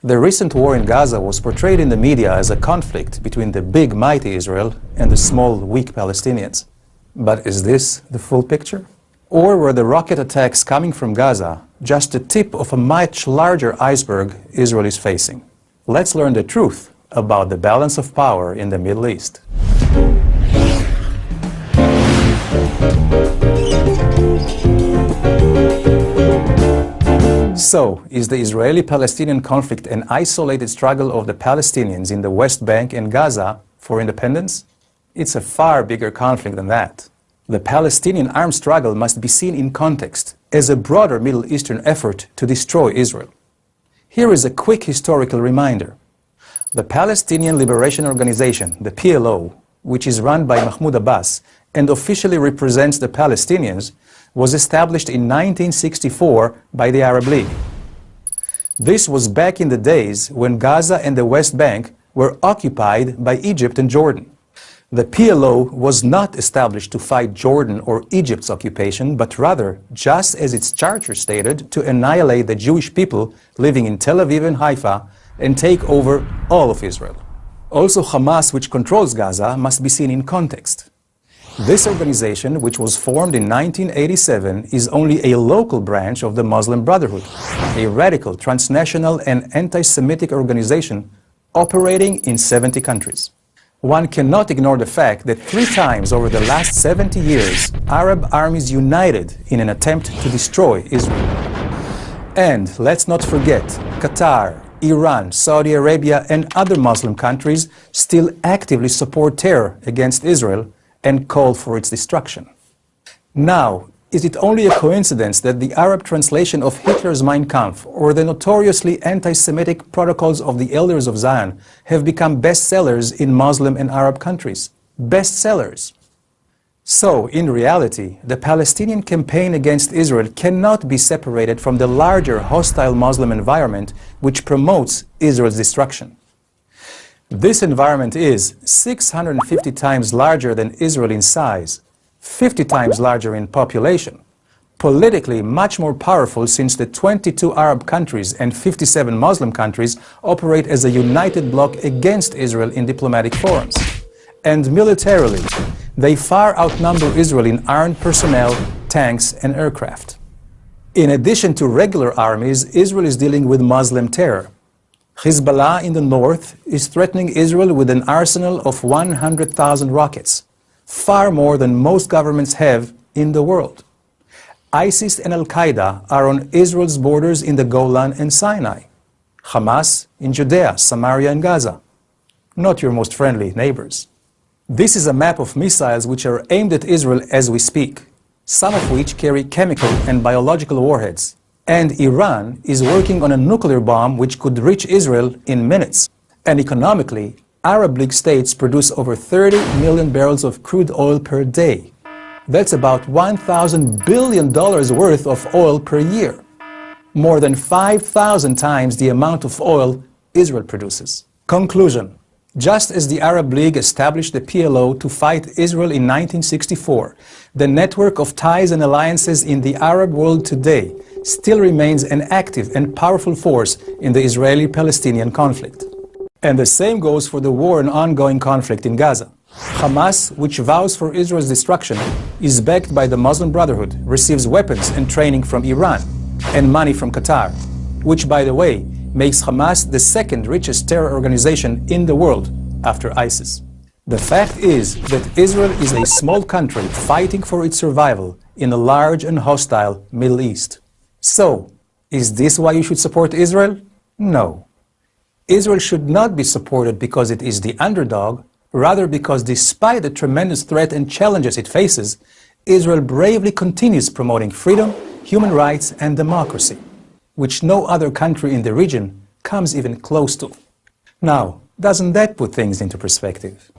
The recent war in Gaza was portrayed in the media as a conflict between the big, mighty Israel and the small, weak Palestinians. But is this the full picture? Or were the rocket attacks coming from Gaza just the tip of a much larger iceberg Israel is facing? Let's learn the truth about the balance of power in the Middle East. So, is the Israeli-Palestinian conflict an isolated struggle of the Palestinians in the West Bank and Gaza for independence? It's a far bigger conflict than that. The Palestinian armed struggle must be seen in context as a broader Middle Eastern effort to destroy Israel. Here is a quick historical reminder. The Palestinian Liberation Organization, the PLO, which is run by Mahmoud Abbas and officially represents the Palestinians, was established in 1964 by the Arab League. This was back in the days when Gaza and the West Bank were occupied by Egypt and Jordan. The PLO was not established to fight Jordan or Egypt's occupation, but rather, just as its charter stated, to annihilate the Jewish people living in Tel Aviv and Haifa and take over all of Israel. Also, Hamas, which controls Gaza, must be seen in context. This organization, which was formed in 1987, is only a local branch of the Muslim Brotherhood, a radical, transnational and anti-Semitic organization operating in 70 countries. One cannot ignore the fact that 3 times over the last 70 years, Arab armies united in an attempt to destroy Israel. And let's not forget, Qatar, Iran, Saudi Arabia and other Muslim countries still actively support terror against Israel and call for its destruction. Now, is it only a coincidence that the Arab translation of Hitler's Mein Kampf or the notoriously anti-Semitic Protocols of the Elders of Zion have become bestsellers in Muslim and Arab countries? Bestsellers. So, in reality, the Palestinian campaign against Israel cannot be separated from the larger hostile Muslim environment which promotes Israel's destruction. This environment is 650 times larger than Israel in size, 50 times larger in population, politically much more powerful since the 22 Arab countries and 57 Muslim countries operate as a united bloc against Israel in diplomatic forums. And militarily, they far outnumber Israel in armed personnel, tanks and aircraft. In addition to regular armies, Israel is dealing with Muslim terror. Hezbollah in the north is threatening Israel with an arsenal of 100,000 rockets, far more than most governments have in the world. ISIS and Al-Qaeda are on Israel's borders in the Golan and Sinai. Hamas in Judea, Samaria and Gaza. Not your most friendly neighbors. This is a map of missiles which are aimed at Israel as we speak, some of which carry chemical and biological warheads. And Iran is working on a nuclear bomb which could reach Israel in minutes. And economically, Arab League states produce over 30 million barrels of crude oil per day. That's about $1,000 billion worth of oil per year. More than 5,000 times the amount of oil Israel produces. Conclusion. Just as the Arab League established the PLO to fight Israel in 1964, the network of ties and alliances in the Arab world today still remains an active and powerful force in the Israeli-Palestinian conflict. And the same goes for the war and ongoing conflict in Gaza. Hamas, which vows for Israel's destruction, is backed by the Muslim Brotherhood, receives weapons and training from Iran, and money from Qatar, which, by the way, makes Hamas the second richest terror organization in the world after ISIS. The fact is that Israel is a small country fighting for its survival in a large and hostile Middle East. So, is this why you should support Israel? No. Israel should not be supported because it is the underdog, rather because despite the tremendous threat and challenges it faces, Israel bravely continues promoting freedom, human rights and democracy, which no other country in the region comes even close to. Now, doesn't that put things into perspective?